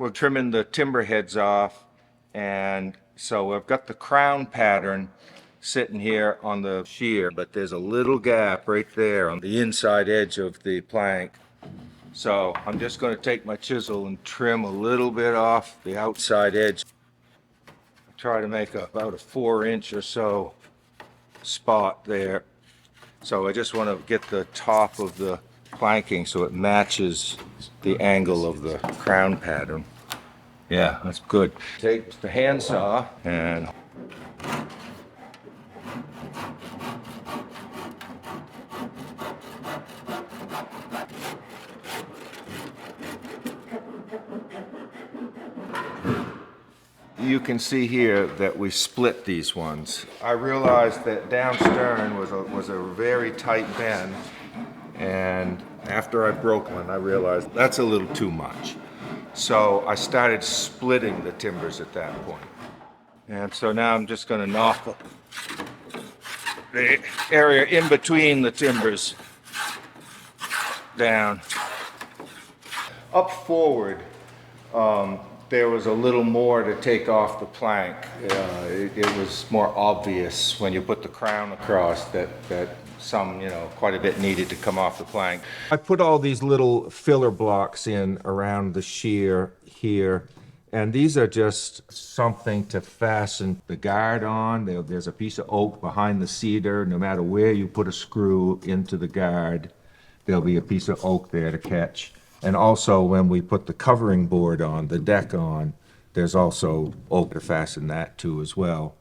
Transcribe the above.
We're trimming the timber heads off, and so I've got the crown pattern sitting here on the shear, but there's a little gap right there on the inside edge of the plank. So I'm just going to take my chisel and trim a little bit off the outside edge. Try to make about a 4-inch or so spot there. So I just want to get the top of the planking so it matches the angle of the crown pattern. Yeah, that's good. Take the handsaw and you can see here that we split these ones. I realized that down stern was a very tight bend, and after I broke one, I realized that's a little too much. So I started splitting the timbers at that point. And so now I'm just going to knock the area in between the timbers down. Up forward, there was a little more to take off the plank. It was more obvious when you put the crown across that some, quite a bit needed to come off the plank. I put all these little filler blocks in around the shear here, and these are just something to fasten the guard on. There's a piece of oak behind the cedar. No matter where you put a screw into the guard, there'll be a piece of oak there to catch. And also when we put the covering board on, the deck on, there's also oak to fasten that to as well.